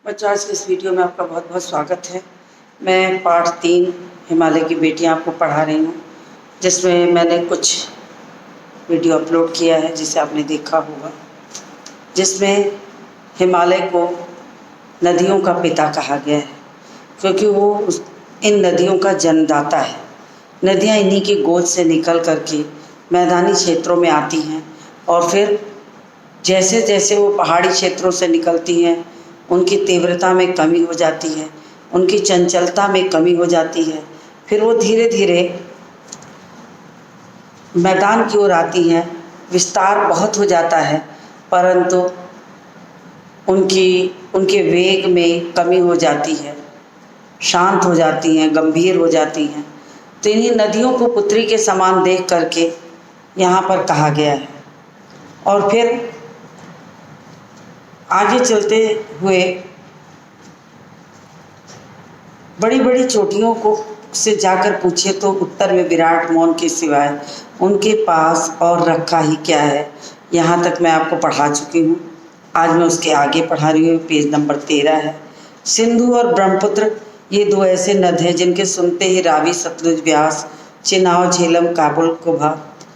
बच्चों, आज के इस वीडियो में आपका बहुत बहुत स्वागत है। मैं पाठ 3 हिमालय की बेटियां आपको पढ़ा रही हूँ, जिसमें मैंने कुछ वीडियो अपलोड किया है जिसे आपने देखा होगा, जिसमें हिमालय को नदियों का पिता कहा गया है, क्योंकि वो इन नदियों का जन्मदाता है। नदियाँ इन्हीं की गोद से निकल करके मैदानी क्षेत्रों में आती हैं और फिर जैसे जैसे वो पहाड़ी क्षेत्रों से निकलती हैं, उनकी तीव्रता में कमी हो जाती है, उनकी चंचलता में कमी हो जाती है। फिर वो धीरे धीरे मैदान की ओर आती हैं, विस्तार बहुत हो जाता है, परंतु उनके वेग में कमी हो जाती है, शांत हो जाती हैं, गंभीर हो जाती हैं। तो इन्हीं नदियों को पुत्री के समान देख करके यहाँ पर कहा गया है। और फिर आगे चलते हुए बड़ी बड़ी चोटियों को से जाकर पूछे तो उत्तर में विराट मौन के सिवाय उनके पास और रखा ही क्या है। यहाँ तक मैं आपको पढ़ा चुकी हूँ। आज मैं उसके आगे पढ़ा रही हूँ। पेज नंबर 13 है। सिंधु और ब्रह्मपुत्र ये दो ऐसे नद हैं जिनके सुनते ही रावी, सतलुज, व्यास, चिनाव, झेलम, काबुल, कुभा,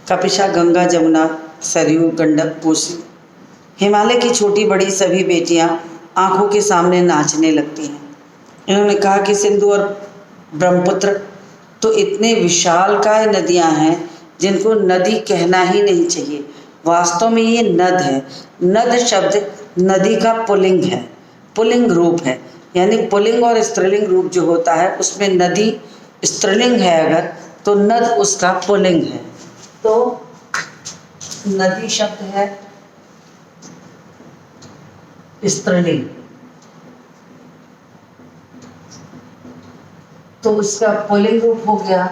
कपिशा, गंगा, जमुना, सरयू, गंडक, कोसी, हिमालय की छोटी बड़ी सभी बेटियां आंखों के सामने नाचने लगती हैं। इन्होंने कहा कि सिंधु और ब्रह्मपुत्र तो इतने विशालकाय नदियां हैं जिनको नदी कहना ही नहीं चाहिए। वास्तव में ये नद है। नद शब्द नदी का पुल्लिंग है, पुल्लिंग रूप है। यानी पुल्लिंग और स्त्रीलिंग रूप जो होता है उसमें नदी स्त्रीलिंग है अगर, तो नद उसका पुल्लिंग है। तो नदी शब्द है स्त्रीलिंग, तो उसका पुल्लिंग रूप हो गया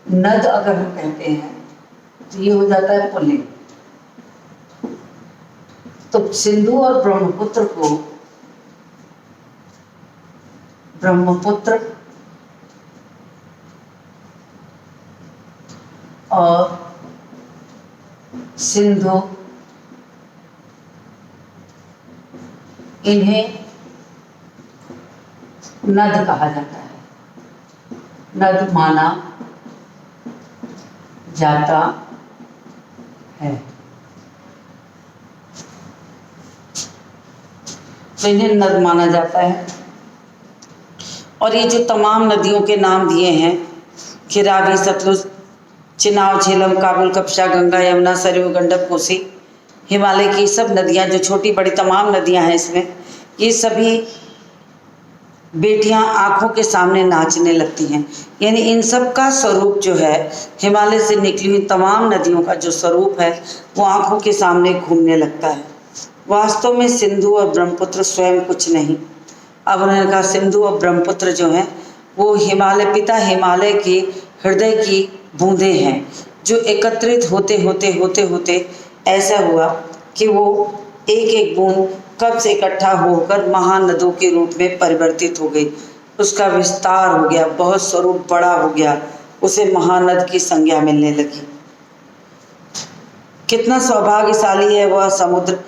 नद। अगर हम कहते हैं तो ये हो जाता है पुल्लिंग। तो सिंधु और ब्रह्मपुत्र को ब्रह्मपुत्र और सिंधु इन्हें नद कहा जाता है, नद माना जाता है। तो इन्हें नद माना जाता है। और ये जो तमाम नदियों के नाम दिए हैं कि रावी, सतलुज, चिनाव, झेलम, काबुल, कपिशा, गंगा, यमुना, सरयू, गंडक, कोसी, हिमालय की सब नदियाँ जो छोटी बड़ी तमाम नदियाँ हैं इसमें, ये सभी बेटियां आंखों के सामने नाचने लगती हैं। यानी इन सब का स्वरूप जो है, हिमालय से निकली हुई तमाम नदियों का जो स्वरूप है वो आंखों के सामने घूमने लगता है। वास्तव में सिंधु और ब्रह्मपुत्र स्वयं कुछ नहीं। अब उन्होंने कहा सिंधु और ब्रह्मपुत्र जो हैं वो हिमालय, पिता हिमालय की हृदय की बूंदें हैं, जो एकत्रित होते होते होते होते ऐसा हुआ कि वो एक एक बूंद कब से इकट्ठा होकर महानदों के रूप में परिवर्तित हो गई। उसका विस्तार हो गया, बहुत स्वरूप बड़ा हो गया, उसे महानद की संज्ञा मिलने लगी। कितना सौभाग्यशाली है वह समुद्र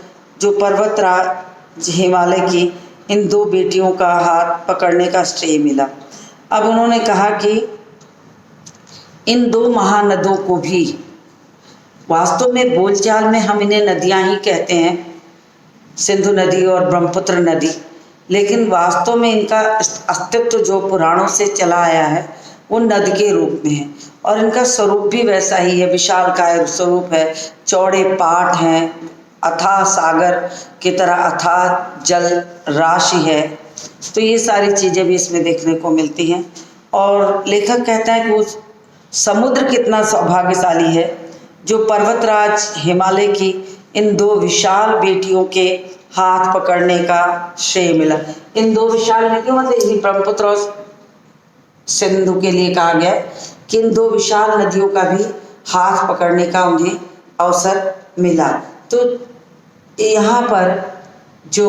जो पर्वतराज हिमालय की इन दो बेटियों का हाथ पकड़ने का श्रेय मिला। अब उन्होंने कहा कि इन दो महानदों को भी, वास्तव में बोलचाल में हम इन्हें नदियां ही कहते हैं, सिंधु नदी और ब्रह्मपुत्र नदी, लेकिन वास्तव में इनका अस्तित्व जो पुराणों से चला आया है वो नद के रूप में है। और इनका स्वरूप भी वैसा ही है, विशालकाय स्वरूप है, चौड़े पाट हैं, अथाह सागर की तरह अथाह जल राशि है। तो ये सारी चीज़ें भी इसमें देखने को मिलती हैं। और लेखक कहता है कि उस समुद्र कितना सौभाग्यशाली है जो पर्वतराज हिमालय की इन दो विशाल बेटियों के हाथ पकड़ने का श्रेय मिला। इन दो विशाल नदियों मतलब ब्रह्मपुत्र और सिंधु के लिए कहा गया कि इन दो विशाल नदियों का भी हाथ पकड़ने का उन्हें अवसर मिला। तो यहाँ पर जो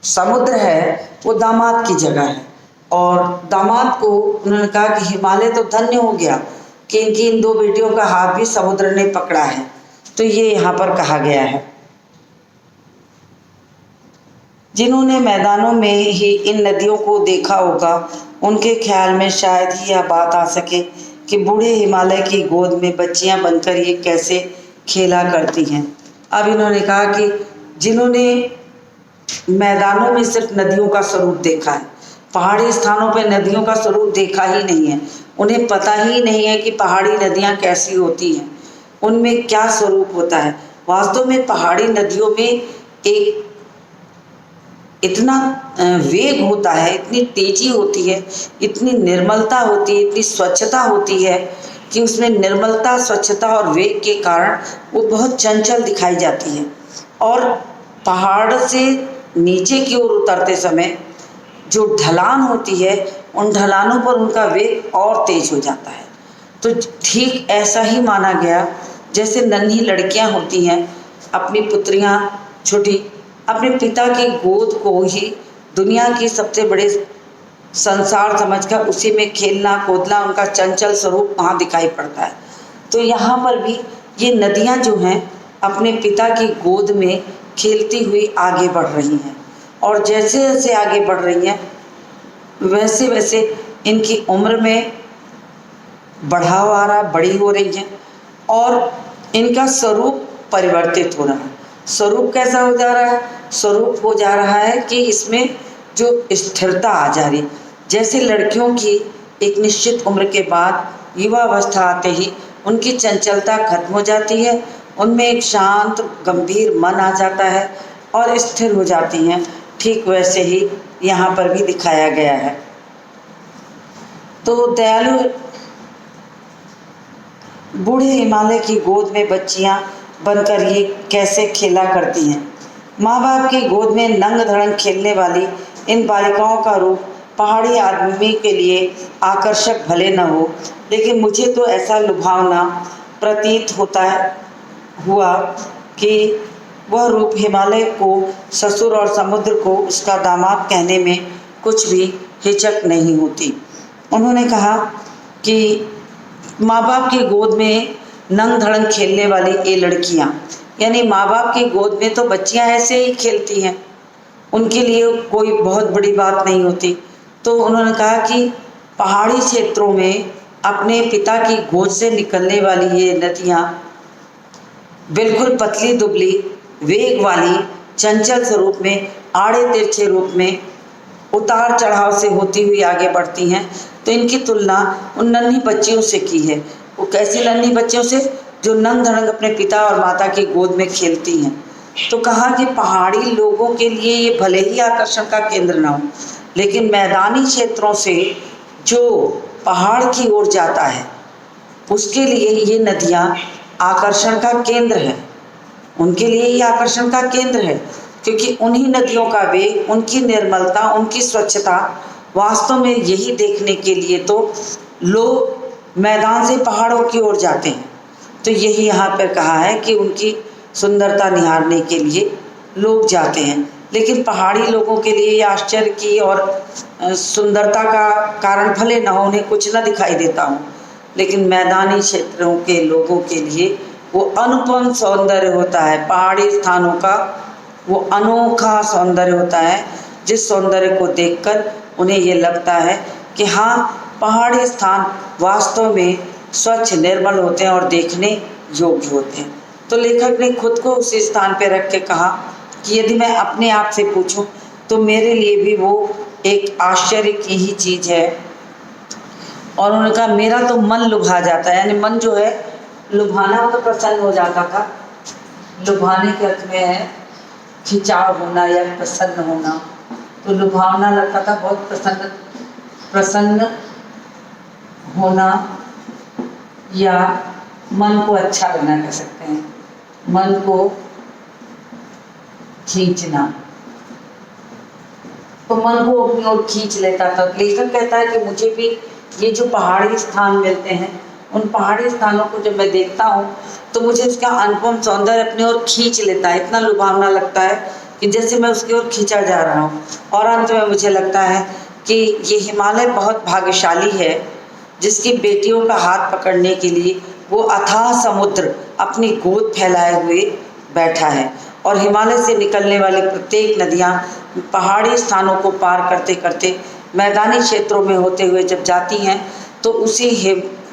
समुद्र है वो दामाद की जगह है, और दामाद को उन्होंने कहा कि हिमालय तो धन्य हो गया कि इनकी इन दो बेटियों का हाथ भी समुद्र ने पकड़ा है। तो ये यहाँ पर कहा गया है। जिन्होंने मैदानों में ही इन नदियों को देखा होगा, उनके ख्याल में शायद ही यह बात आ सके कि बूढ़े हिमालय की गोद में बच्चियां बनकर ये कैसे खेला करती हैं। अब इन्होंने कहा कि जिन्होंने मैदानों में सिर्फ नदियों का स्वरूप देखा है, पहाड़ी स्थानों पर नदियों का स्वरूप देखा ही नहीं है, उन्हें पता ही नहीं है कि पहाड़ी नदियां कैसी होती हैं, उनमें क्या स्वरूप होता है। वास्तव में पहाड़ी नदियों में एक इतना वेग होता है, इतनी तेजी होती है, इतनी निर्मलता होती है, इतनी स्वच्छता होती है कि उसमें निर्मलता, स्वच्छता और वेग के कारण वो बहुत चंचल दिखाई जाती है। और पहाड़ से नीचे की ओर उतरते समय जो ढलान होती है, उन ढलानों पर उनका वेग और तेज हो जाता है। तो ठीक ऐसा ही माना गया जैसे नन्ही लड़कियां होती हैं, अपनी पुत्रियां छोटी अपने पिता की गोद को ही दुनिया की सबसे बड़े संसार समझकर उसी में खेलना कूदना उनका चंचल स्वरूप वहाँ दिखाई पड़ता है। तो यहाँ पर भी ये नदियाँ जो हैं अपने पिता की गोद में खेलती हुई आगे बढ़ रही हैं, और जैसे जैसे आगे बढ़ रही हैं वैसे वैसे इनकी उम्र में बढ़ाव आ रहा, बड़ी हो रही हैं और इनका स्वरूप परिवर्तित हो रहा है। स्वरूप कैसा हो जा रहा है? स्वरूप हो जा रहा है कि इसमें जो स्थिरता आ जा रही, जैसे लड़कियों की एक निश्चित उम्र के बाद युवावस्था आते ही उनकी चंचलता खत्म हो जाती है, उनमें एक शांत गंभीर मन आ जाता है और स्थिर हो जाती हैं। ठीक वैसे ही यहाँ पर भी दिखाया गया है। तो दयालु बूढ़े हिमालय की गोद में बच्चियाँ बनकर ये कैसे खेला करती हैं। माँ बाप की गोद में नंग धड़ंग खेलने वाली इन बालिकाओं का रूप पहाड़ी आदमी के लिए आकर्षक भले न हो, लेकिन मुझे तो ऐसा लुभावना प्रतीत हुआ कि वह रूप हिमालय को ससुर और समुद्र को उसका दामाद कहने में कुछ भी हिचक नहीं होती। उन्होंने कहा कि माँ बाप की गोद में नंग धड़ंग खेलने वाली ये लड़कियाँ, यानी माँ बाप की गोद में तो बच्चियाँ ऐसे ही खेलती हैं, उनके लिए कोई बहुत बड़ी बात नहीं होती। तो उन्होंने कहा कि पहाड़ी क्षेत्रों में अपने पिता की गोद से निकलने वाली ये नदियाँ बिल्कुल पतली दुबली वेग वाली चंचल स्वरूप में आड़े तिरछे रूप में उतार चढ़ाव से होती हुई आगे बढ़ती हैं। तो इनकी तुलना उन नन्ही बच्चियों से की है। वो कैसी नन्ही बच्चियों से? जो नंग धड़ंग अपने पिता और माता की गोद में खेलती हैं। तो कहा कि पहाड़ी लोगों के लिए ये भले ही आकर्षण का केंद्र ना हो, लेकिन मैदानी क्षेत्रों से जो पहाड़ की ओर जाता है उसके लिए ये नदियाँ आकर्षण का केंद्र है, उनके लिए ये आकर्षण का केंद्र है, क्योंकि उन्हीं नदियों का वेग, उनकी निर्मलता, उनकी स्वच्छता, वास्तव में यही देखने के लिए तो लोग मैदान से पहाड़ों की ओर जाते हैं। तो यही यहाँ पर कहा है कि उनकी सुंदरता निहारने के लिए लोग जाते हैं। लेकिन पहाड़ी लोगों के लिए ये आश्चर्य की और सुंदरता का कारण भले न हो, उन्हें कुछ न दिखाई देता हो, लेकिन मैदानी क्षेत्रों के लोगों के लिए वो अनुपम सौंदर्य होता है। पहाड़ी स्थानों का वो अनोखा सौंदर्य होता है, जिस सौंदर्य को देखकर उन्हें ये लगता है कि हाँ, पहाड़ी स्थान वास्तव में स्वच्छ निर्मल होते हैं और देखने योग्य होते हैं। तो लेखक ने खुद को उसी स्थान पर रख के कहा कि यदि मैं अपने आप से पूछूं तो मेरे लिए भी वो एक आश्चर्य की ही चीज़ है। और उन्होंने कहा मेरा तो मन लुभा जाता है, यानी मन जो है लुभाना, तो प्रसन्न हो जाता था। लुभाने के अर्थ में है खिंचाव होना या प्रसन्न होना। तो लुभावना लगता था, बहुत प्रसन्न होना या मन को अच्छा लगना कह सकते हैं, मन को खींचना। तो मन को अपनी ओर खींच लेता था। लेखक कहता है कि मुझे भी ये जो पहाड़ी स्थान मिलते हैं, उन पहाड़ी स्थानों को जब मैं देखता हूँ तो मुझे उसका अनुपम सौंदर्य अपनी ओर खींच लेता है। इतना लुभावना लगता है कि जैसे मैं उसकी ओर खींचा जा रहा हूँ। और अंत में मुझे लगता है कि ये हिमालय बहुत भाग्यशाली है, जिसकी बेटियों का हाथ पकड़ने के लिए वो अथाह समुद्र अपनी गोद फैलाए हुए बैठा है। और हिमालय से निकलने वाली प्रत्येक नदियाँ पहाड़ी स्थानों को पार करते करते मैदानी क्षेत्रों में होते हुए जब जाती हैं तो उसी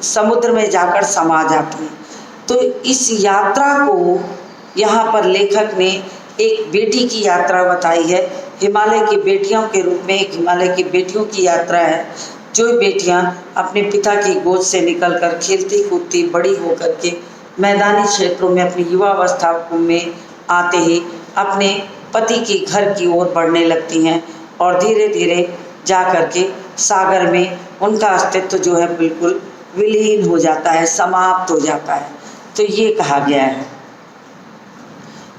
समुद्र में जाकर समा जाती हैं। तो इस यात्रा को यहाँ पर लेखक ने एक बेटी की यात्रा बताई है, हिमालय की बेटियों के रूप में। एक हिमालय की बेटियों की यात्रा है, जो बेटियां अपने पिता की गोद से निकलकर खेलती कूदती बड़ी होकर के मैदानी क्षेत्रों में अपनी युवावस्था में आते ही अपने पति की घर की ओर बढ़ने लगती हैं और धीरे धीरे जा कर के सागर में उनका अस्तित्व जो है बिल्कुल विलीन हो जाता है, समाप्त हो जाता है। तो ये कहा गया है।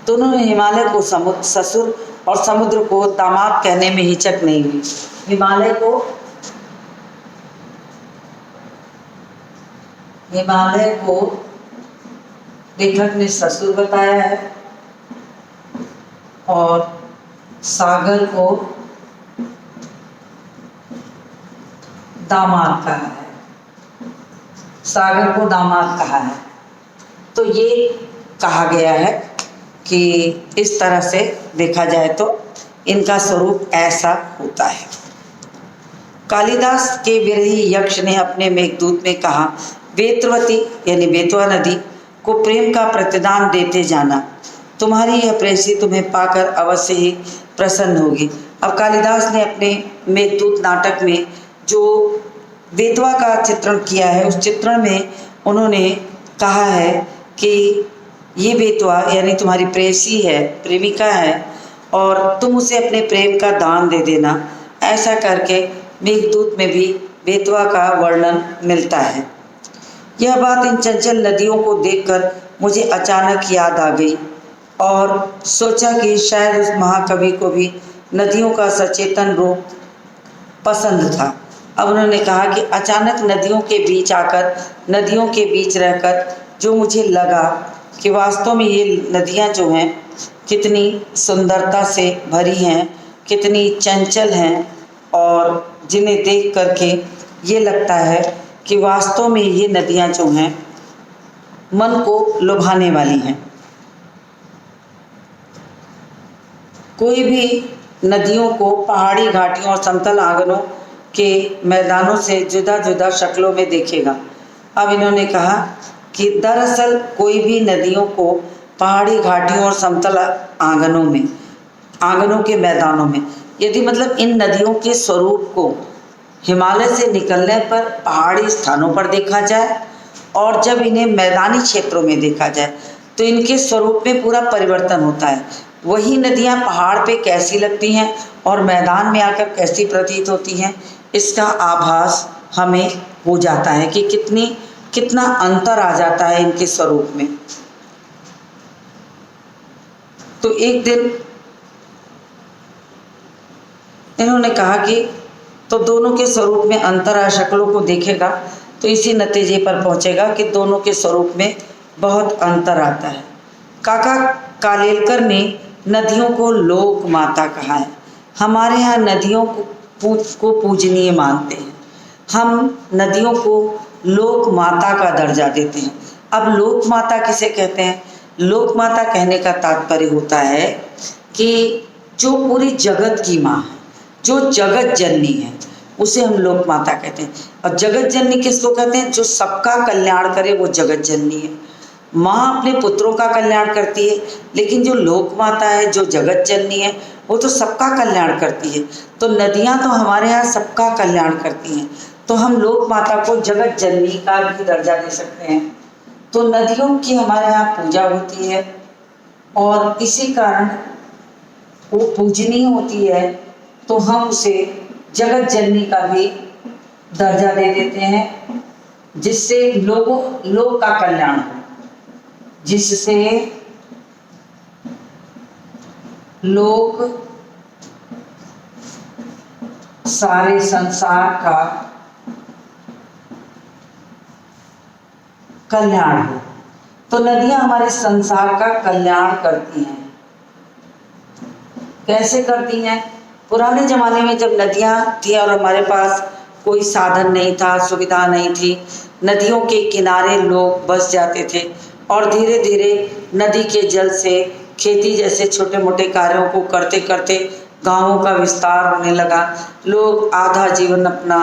तो उन्होंने हिमालय को ससुर और समुद्र को दामाद कहने में हिचक नहीं हुई। हिमालय को लेखक ने ससुर बताया है और सागर को दामाद कहा है। सागर को दामाद कहा है। तो ये कहा गया है कि इस तरह से देखा जाए तो इनका स्वरूप ऐसा होता है। कालिदास के विरही यक्ष ने अपने मेघदूत में कहा, वेत्रवती यानी बेतवा नदी को प्रेम का प्रतिदान देते जाना, तुम्हारी यह प्रेयसी तुम्हें पाकर अवश्य ही प्रसन्न होगी। अब कालिदास ने अपने मेघदूत नाटक में जो बेतवा का चित्रण किया है, उस चित्रण में उन्होंने कहा है कि ये बेतवा यानी तुम्हारी प्रेयसी है, प्रेमिका है, और तुम उसे अपने प्रेम का दान दे देना। ऐसा करके मेघदूत में भी बेतवा का वर्णन मिलता है। यह बात इन चंचल नदियों को देखकर मुझे अचानक याद आ गई और सोचा कि शायद उस महाकवि को भी नदियों का सचेतन रूप पसंद था। अब उन्होंने कहा कि अचानक नदियों के बीच आकर, नदियों के बीच रहकर जो मुझे लगा कि वास्तव में ये नदियाँ जो हैं कितनी सुंदरता से भरी हैं, कितनी चंचल हैं, और जिन्हें देख करके ये लगता है कि वास्तव में ये नदियाँ जो हैं मन को लुभाने वाली हैं। कोई भी नदियों को पहाड़ी घाटियों और समतल आंगनों के मैदानों से जुदा जुदा शक्लों में देखेगा। अब इन्होंने कहा कि दरअसल कोई भी नदियों को पहाड़ी घाटियों और समतल आंगनों के मैदानों में, यदि मतलब इन नदियों के स्वरूप को हिमालय से निकलने पर पहाड़ी स्थानों पर देखा जाए और जब इन्हें मैदानी क्षेत्रों में देखा जाए तो इनके स्वरूप में पूरा परिवर्तन होता है। वही नदियाँ पहाड़ पे कैसी लगती हैं और मैदान में आकर कैसी प्रतीत होती हैं, इसका आभास हमें हो जाता है कि कितना अंतर आ जाता है इनके स्वरूप में। तो एक दिन इन्होंने कहा कि तो दोनों के स्वरूप में अंतर आ, शक्लों को देखेगा तो इसी नतीजे पर पहुंचेगा कि दोनों के स्वरूप में बहुत अंतर आता है। काका कालेलकर ने नदियों को लोक माता कहा है। हमारे यहाँ नदियों को पूजनीय मानते हैं। हम नदियों को लोक माता का दर्जा देते हैं। अब लोक माता किसे कहते हैं? लोक माता कहने का तात्पर्य होता है कि जो पूरी जगत की माँ है, जो जगत जननी है, उसे हम लोक माता कहते हैं। और जगत जननी किसको कहते हैं? जो सबका कल्याण करे वो जगत जननी है। माँ अपने पुत्रों का कल्याण करती है, लेकिन जो लोक माता है, जो जगत जननी है, वो तो सबका कल्याण करती है। तो नदियाँ तो हमारे यहाँ सबका कल्याण करती हैं, तो हम लोक माता को जगत जननी का भी दर्जा दे सकते हैं। तो नदियों की हमारे यहाँ पूजा होती है और इसी कारण वो पूजनीय होती है, तो हम उसे जगत जननी का भी दर्जा दे देते हैं, जिससे लोग का कल्याण हो, जिससे लोग सारे संसार का कल्याण हो। तो नदियां हमारे संसार का कल्याण करती हैं। कैसे करती हैं? पुराने ज़माने में जब नदियां थी और हमारे पास कोई साधन नहीं था, सुविधा नहीं थी, नदियों के किनारे लोग बस जाते थे और धीरे धीरे नदी के जल से खेती जैसे छोटे मोटे कार्यों को करते करते गांवों का विस्तार होने लगा। लोग आधा जीवन अपना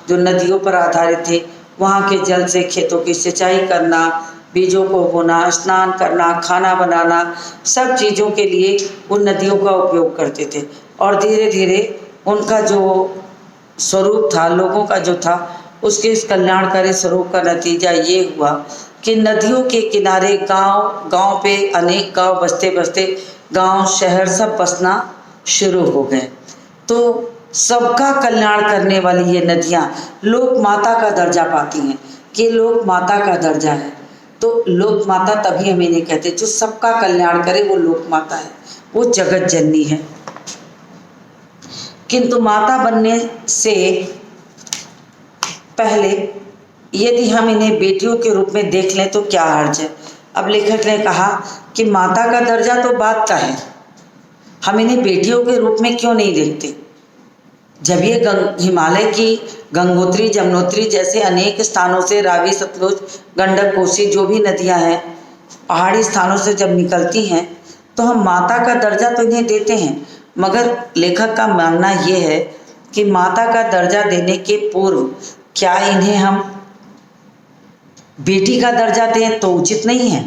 जो नदियों पर आधारित थे, वहाँ के जल से खेतों की सिंचाई करना, बीजों को बोना, स्नान करना, खाना बनाना, सब चीज़ों के लिए उन नदियों का उपयोग करते थे। और धीरे धीरे उनका जो स्वरूप था, लोगों का जो था, उसके इस कल्याणकारी स्वरूप का नतीजा ये हुआ कि नदियों के किनारे गांव गांव पे अनेक गांव बसते बसते गांव शहर सब बसना शुरू हो गए। तो सबका कल्याण करने वाली ये नदियाँ लोक माता का दर्जा पाती हैं कि लोक माता का दर्जा है। तो लोक माता तभी हम इन्हें कहते हैं जो सबका कल्याण करे, वो लोक माता है, वो जगत जननी है। किंतु माता बनने से पहले यदि हम इन्हें बेटियों के रूप में देख लें तो क्या हर्ज है। अब लेखक ने कहा कि माता का दर्जा तो बात का है, हम इन्हें बेटियों के रूप में क्यों नहीं देखते। जब ये हिमालय की गंगोत्री, जमुनोत्री जैसे अनेक स्थानों से, रावी, सतलुज, गंडक, कोसी जो भी नदियां हैं पहाड़ी स्थानों से जब निकलती हैं, तो हम माता का दर्जा तो इन्हें देते हैं, मगर लेखक का मानना ये है कि माता का दर्जा देने के पूर्व क्या इन्हें हम बेटी का दर्जा दें तो उचित नहीं है।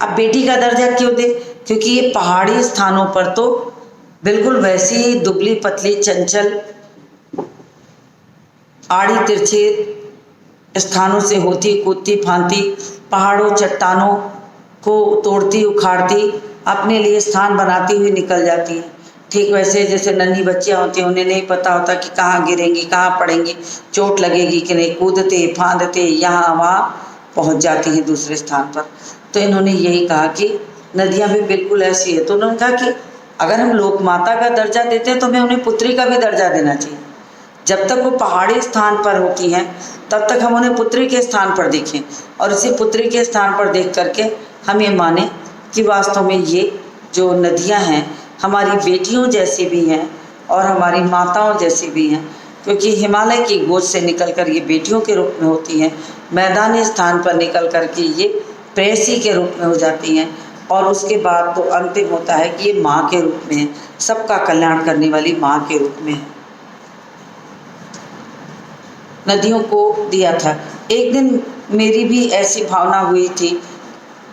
अब बेटी का दर्जा क्यों दें? क्योंकि ये पहाड़ी स्थानों पर तो बिल्कुल वैसी ही दुबली पतली चंचल आड़ी तिरछे स्थानों से होती, कूदती फांती, पहाड़ों चट्टानों को तोड़ती उखाड़ती अपने लिए स्थान बनाती हुई निकल जाती है। ठीक वैसे जैसे नन्ही बच्चियां होती हैं, उन्हें नहीं पता होता कि कहाँ गिरेंगी, कहाँ पड़ेंगी, चोट लगेगी कि नहीं, कूदते फांदते यहाँ वहाँ पहुँच जाती हैं दूसरे स्थान पर। तो इन्होंने यही कहा कि नदियाँ भी बिल्कुल ऐसी है। तो उन्होंने कहा कि अगर हम लोक माता का दर्जा देते हैं तो हमें उन्हें पुत्री का भी दर्जा देना चाहिए। जब तक वो पहाड़ी स्थान पर होती हैं तब तक हम उन्हें पुत्री के स्थान पर देखें, और इसी पुत्री के स्थान पर देख करके हम ये माने कि वास्तव में ये जो नदियाँ हैं हमारी बेटियों जैसी भी हैं और हमारी माताओं जैसी भी हैं, क्योंकि हिमालय की गोद से निकलकर ये बेटियों के रूप में होती हैं, मैदानी स्थान पर निकल कर के ये प्रेयसी के रूप में हो जाती हैं, और उसके बाद तो अंतिम होता है कि ये माँ के रूप में है, सबका कल्याण करने वाली माँ के रूप में है। नदियों को दिया था। एक दिन मेरी भी ऐसी भावना हुई थी।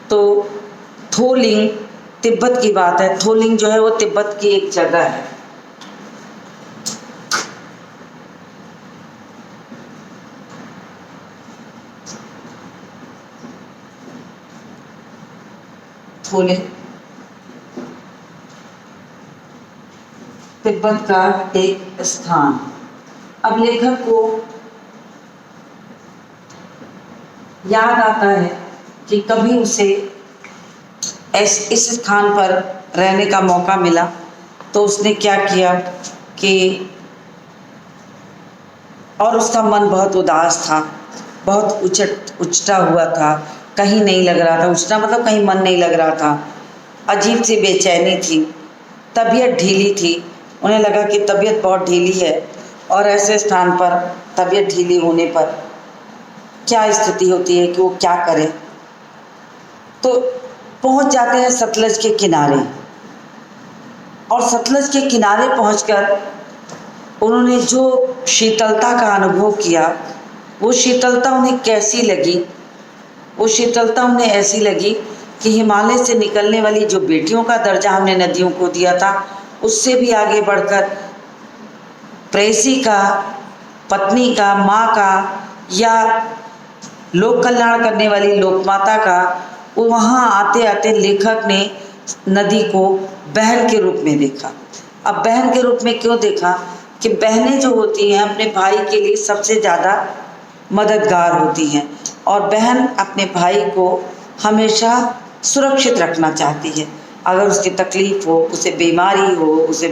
तो थोलिंग, तिब्बत की बात है। थोलिंग जो है वो तिब्बत की एक जगह है। थोलिंग तिब्बत का एक स्थान। अब लेखक को याद आता है कि कभी उसे इस स्थान पर रहने का मौका मिला, तो उसने क्या किया कि, और उसका मन बहुत उदास था, बहुत उचटा हुआ था, कहीं नहीं लग रहा था। उचटा मतलब कहीं मन नहीं लग रहा था, अजीब सी बेचैनी थी, तबीयत ढीली थी। उन्हें लगा कि तबीयत बहुत ढीली है, और ऐसे स्थान पर तबीयत ढीली होने पर क्या स्थिति होती है कि वो क्या करें। तो पहुंच जाते हैं सतलज के किनारे, और सतलज के किनारे पहुंचकर उन्होंने जो शीतलता का अनुभव किया, वो शीतलता उन्हें कैसी लगी। वो शीतलता उन्हें ऐसी लगी कि हिमालय से निकलने वाली जो बेटियों का दर्जा हमने नदियों को दिया था, उससे भी आगे बढ़कर प्रेयसी का, पत्नी का, माँ का, या लोक कल्याण करने वाली लोकमाता का, वो वहाँ आते आते लेखक ने नदी को बहन के रूप में देखा। अब बहन के रूप में क्यों देखा कि बहनें जो होती हैं अपने भाई के लिए सबसे ज़्यादा मददगार होती हैं, और बहन अपने भाई को हमेशा सुरक्षित रखना चाहती है। अगर उसकी तकलीफ़ हो, उसे बीमारी हो, उसे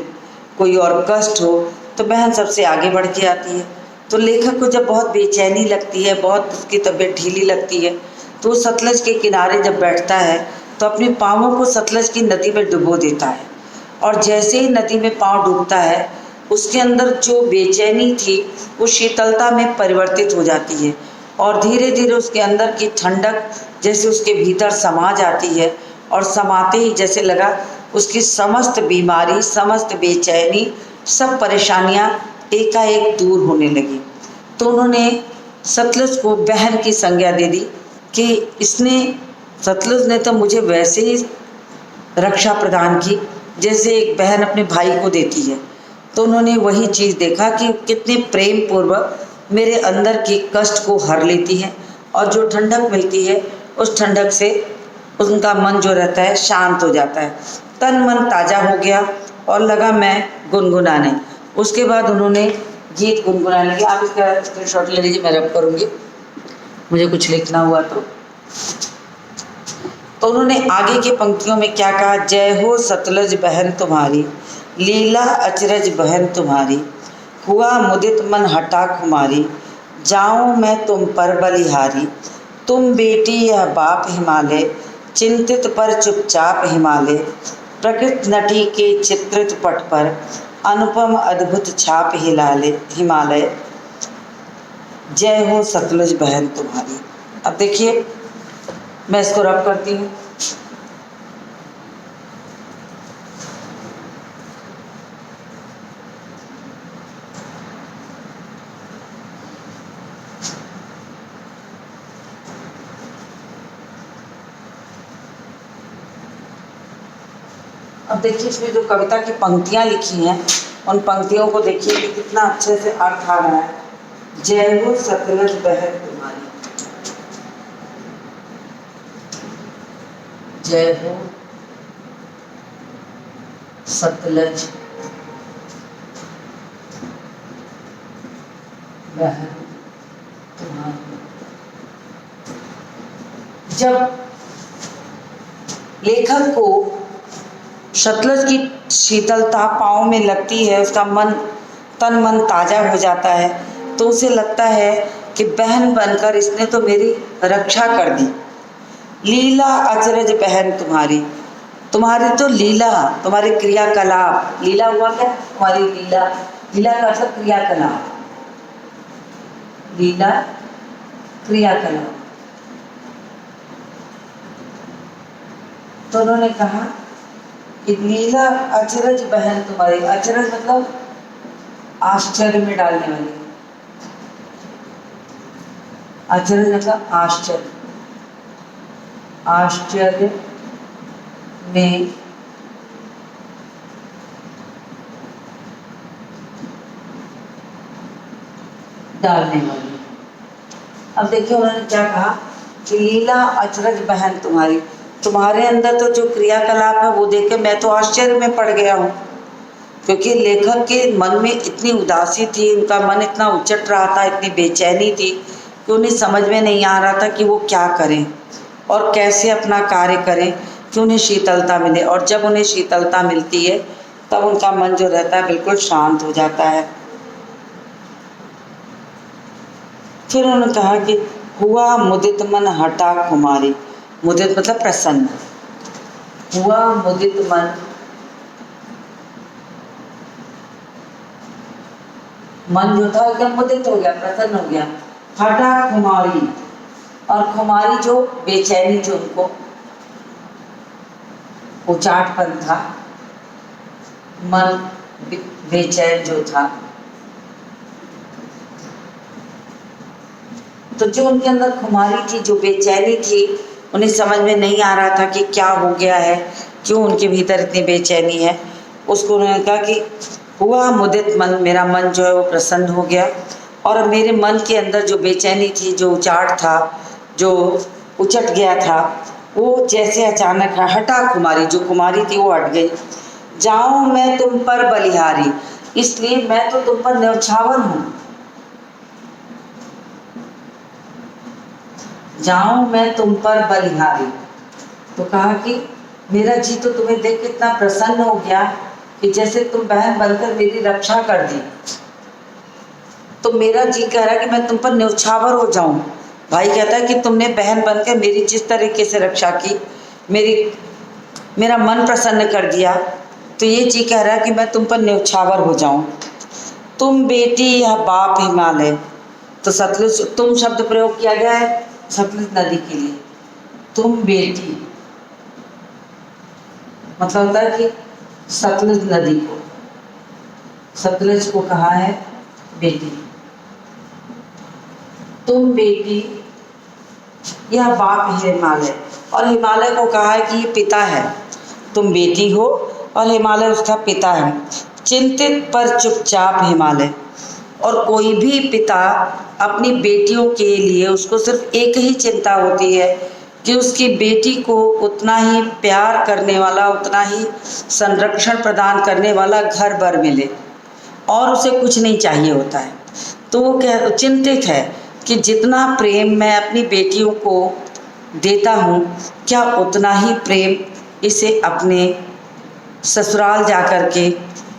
कोई और कष्ट हो, तो बहन सबसे आगे बढ़ के आती है। तो लेखक को जब बहुत बेचैनी लगती है, बहुत उसकी तबीयत ढीली लगती है, तो वो सतलज के किनारे जब बैठता है तो अपने पाँवों को सतलज की नदी में डुबो देता है, और जैसे ही नदी में पाँव डूबता है, उसके अंदर जो बेचैनी थी वो शीतलता में परिवर्तित हो जाती है, और धीरे धीरे उसके अंदर की ठंडक जैसे उसके भीतर समा जाती है, और समाते ही जैसे लगा उसकी समस्त बीमारी, समस्त बेचैनी, सब परेशानियां एकाएक दूर होने लगी। तो उन्होंने सतलज को बहन की संज्ञा दे दी कि सतलज ने तो मुझे वैसे ही रक्षा प्रदान की जैसे एक बहन अपने भाई को देती है। तो उन्होंने वही चीज़ देखा कि कितने प्रेम पूर्वक मेरे अंदर के कष्ट को हर लेती है, और जो ठंडक मिलती है उस ठंडक से उनका मन जो रहता है शांत हो जाता है, तन मन ताज़ा हो गया और लगा मैं गुनगुनाने। उसके बाद उन्होंने गीत गुनगुनाने लगे। आप इसका स्क्रीनशॉट ले लीजिए, मैं रब करूँगी मुझे कुछ लिखना हुआ तो उन्होंने आगे की पंक्तियों में क्या कहा, जय हो सतलज बहन तुम्हारी, लीला अचरज बहन तुम्हारी, हुआ मुदित मन हटा खुमारी, जाऊं मैं तुम पर बलिहारी, तुम बेटी यह बाप हिमालय, चिंतित पर चुपचाप हिमालय, प्रकृत नटी के चित्रित पट पर, अनुपम अद्भुत छाप हिमालय, जय हो सतलज बहन तुम्हारी। अब देखिए मैं इसको रब करती हूँ। अब देखिए इसमें जो कविता की पंक्तियाँ लिखी हैं उन पंक्तियों को देखिए कि कितना अच्छे से अर्थ आ रहा है। जय हो सतलज बहन तुम्हारी, जय हो सतलज बहन तुम्हारी। जब लेखक को सतलज की शीतलता पाँव में लगती है, उसका तन मन ताज़ा हो जाता है, तो उसे लगता है कि बहन बनकर इसने तो मेरी रक्षा कर दी। लीला अचरज बहन तुम्हारी, तुम्हारी तो लीला, तुम्हारे क्रियाकलाप, लीला हुआ क्या, तुम्हारी लीला, लीला का मतलब क्रियाकलाप, लीला क्रियाकलाप। तो उन्होंने कहा कि लीला अचरज बहन तुम्हारी, अचरज मतलब आश्चर्य में डालने वाली, अचरज मतलब आश्चर्य, आश्चर्य में डालने वाली। अब देखिए उन्होंने क्या कहा कि लीला अचरज बहन तुम्हारी, तुम्हारे अंदर तो जो क्रियाकलाप है वो देख के मैं तो आश्चर्य में पड़ गया हूँ, क्योंकि लेखक के मन में इतनी उदासी थी, उनका मन इतना उचट रहा था, इतनी बेचैनी थी कि उन्हें समझ में नहीं आ रहा था कि वो क्या करें और कैसे अपना कार्य करें कि उन्हें शीतलता मिले। और जब उन्हें शीतलता मिलती है तब उनका मन जो रहता है बिल्कुल शांत हो जाता है। फिर उन्होंने कहा कि हुआ मुदित मन हटा खुमारी, मुदित मतलब प्रसन्न, हुआ मुदित मन जो था एकदम मुदित हो गया, प्रसन्न हो गया। हटा खुमारी, और खुमारी जो बेचैनी, जो उनको उचाटपन था, मन बेचैन जो था, तो जो उनके अंदर खुमारी थी, जो बेचैनी थी, उन्हें समझ में नहीं आ रहा था कि क्या हो गया है, क्यों उनके भीतर इतनी बेचैनी है। उसको उन्होंने कहा कि हुआ मुदित मन, मेरा मन जो है वो प्रसन्न हो गया, और मेरे मन के अंदर जो बेचैनी थी, जो उचाट था, जो उचट गया था, वो जैसे अचानक हटा खुमारी, जो खुमारी थी वो हट गई। जाऊं मैं तुम पर बलिहारी, इसलिए मैं तो तुम पर न्यौछावर हूँ, जाऊं मैं तुम पर बलिहारी। तो कहा कि मेरा जी तो तुम्हें देख के इतना प्रसन्न हो गया कि जैसे तुम बहन बनकर मेरी रक्षा कर दी, तो मेरा जी कह रहा है कि मैं तुम पर न्यौछावर हो जाऊं। भाई कहता है कि तुमने बहन बनकर मेरी जिस तरीके से रक्षा की, मेरा मन प्रसन्न कर दिया, तो ये जी कह रहा है कि मैं तुम पर न्यौछावर हो जाऊं। तुम बेटी यह बाप हिमालय, तो सतलुज, तुम शब्द प्रयोग किया गया है सतलुज नदी के लिए। तुम बेटी मतलब होता है कि सतलुज नदी को, सतलुज को कहा है बेटी। तुम बेटी, यह बाप है हिमालय, और हिमालय को कहा है कि ये पिता है। तुम बेटी हो और हिमालय उसका पिता है। चिंतित पर चुपचाप हिमालय, और कोई भी पिता अपनी बेटियों के लिए उसको सिर्फ एक ही चिंता होती है कि उसकी बेटी को उतना ही प्यार करने वाला, उतना ही संरक्षण प्रदान करने वाला घर बर मिले, और उसे कुछ नहीं चाहिए होता है। तो वो चिंतित है कि जितना प्रेम मैं अपनी बेटियों को देता हूँ, क्या उतना ही प्रेम इसे अपने ससुराल जाकर के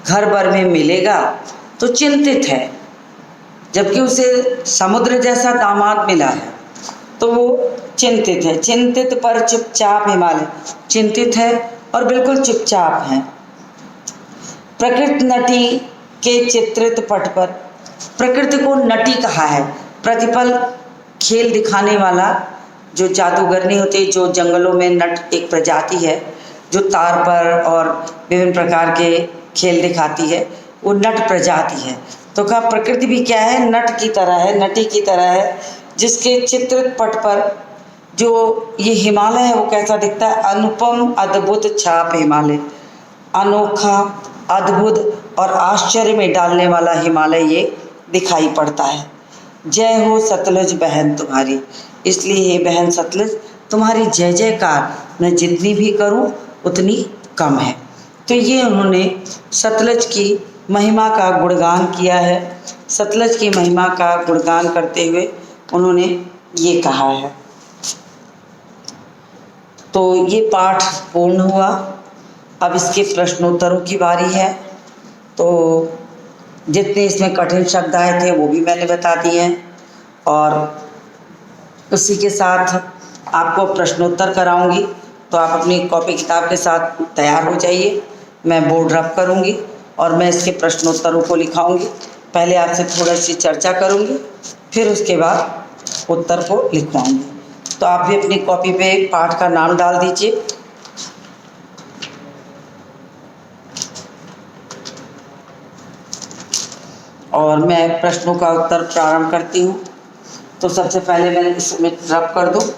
घर भर में मिलेगा। तो चिंतित है, जबकि उसे समुद्र जैसा दामाद मिला है, तो वो चिंतित है। चिंतित पर चुपचाप हिमालय, चिंतित है और बिल्कुल चुपचाप है। प्रकृति नटी के चित्रित पट पर, प्रकृति को नटी कहा है, प्रतिपल खेल दिखाने वाला, जो जादूगरनी होती है, जो जंगलों में नट एक प्रजाति है जो तार पर और विभिन्न प्रकार के खेल दिखाती है, वो नट प्रजाति है। तो कहा प्रकृति भी क्या है, नट की तरह है, नटी की तरह है, जिसके चित्रित पट पर जो ये हिमालय है वो कैसा दिखता है, अनुपम अद्भुत छाप हिमालय, अनोखा, अद्भुत और आश्चर्य में डालने वाला हिमालय ये दिखाई पड़ता है। जय हो सतलुज बहन तुम्हारी, इसलिए ये बहन सतलुज तुम्हारी जय जयकार मैं जितनी भी करूं उतनी कम है। तो ये उन्होंने सतलुज की महिमा का गुणगान किया है। सतलुज की महिमा का गुणगान करते हुए उन्होंने ये कहा है। तो ये पाठ पूर्ण हुआ। अब इसके प्रश्नोत्तरों की बारी है। तो जितने इसमें कठिन शब्द आए थे वो भी मैंने बता दिए हैं, और उसी के साथ आपको प्रश्नोत्तर कराऊंगी। तो आप अपनी कॉपी किताब के साथ तैयार हो जाइए। मैं बोर्ड रब करूंगी और मैं इसके प्रश्नोत्तरों को लिखाऊंगी। पहले आपसे थोड़ी सी चर्चा करूंगी, फिर उसके बाद उत्तर को लिखवाऊंगी। तो आप भी अपनी कॉपी पे पाठ का नाम डाल दीजिए। और मैं प्रश्नों का उत्तर प्रारंभ करती हूँ। तो सबसे पहले मैं इसमें रब कर दूँ।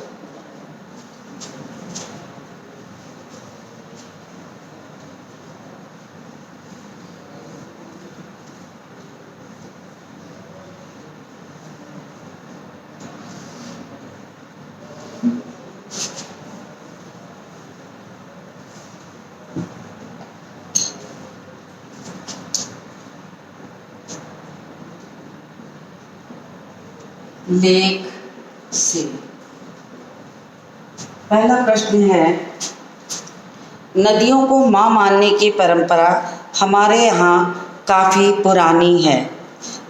लेख से पहला प्रश्न है, नदियों को माँ मानने की परंपरा हमारे यहाँ काफ़ी पुरानी है,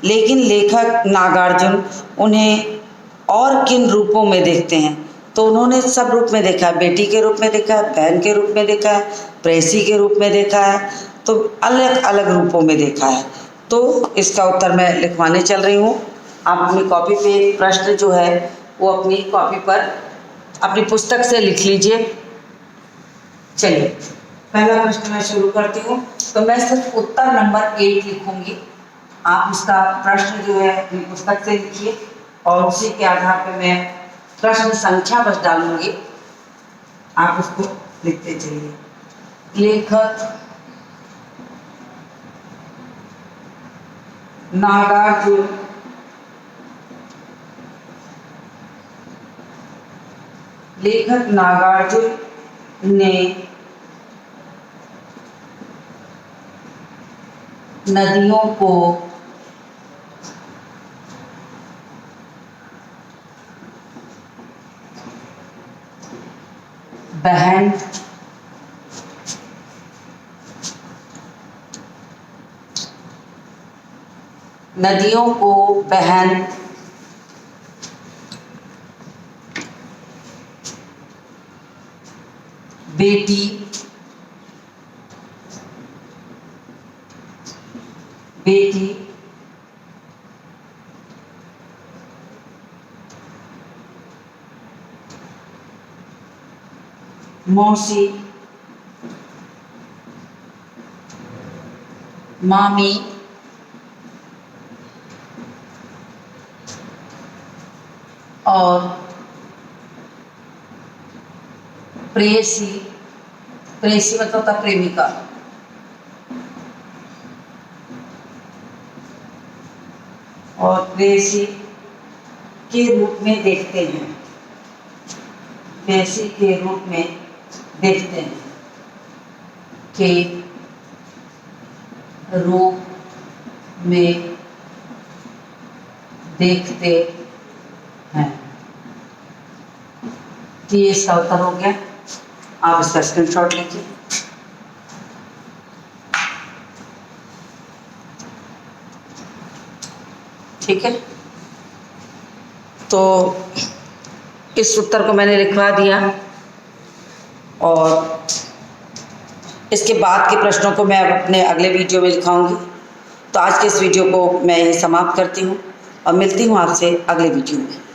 लेकिन लेखक नागार्जुन उन्हें और किन रूपों में देखते हैं। तो उन्होंने सब रूप में देखा है, बेटी के रूप में देखा है, बहन के रूप में देखा है, प्रेयसी के रूप में देखा है, तो अलग अलग रूपों में देखा है। तो इसका उत्तर मैं लिखवाने चल रही हूँ। आप अपनी कॉपी पे प्रश्न जो है वो अपनी कॉपी पर अपनी पुस्तक से लिख लीजिए। चलिए पहला प्रश्न मैं शुरू करती हूँ। तो मैं सिर्फ उत्तर नंबर 8 लिखूंगी, आप उसका प्रश्न जो है अपनी पुस्तक से लिखिए, और उसी के आधार पर मैं प्रश्न संख्या बस डालूंगी, आप उसको लिखते चलिए। लेखक नागार्जुन ने नदियों को बहन बेटी, मौसी, मामी और प्रेयसी, प्रेयसी मतलब होता प्रेमिका, और प्रेयसी के रूप में देखते हैं, प्रेयसी के रूप में देखते हैं, के रूप में देखते हैं। तो ये इसका उत्तर हो गया। आप इसका स्क्रीनशॉट लीजिए। ठीक है, तो इस उत्तर को मैंने लिखवा दिया और इसके बाद के प्रश्नों को मैं अब अपने अगले वीडियो में दिखाऊंगी। तो आज के इस वीडियो को मैं यहीं समाप्त करती हूँ और मिलती हूँ आपसे अगले वीडियो में।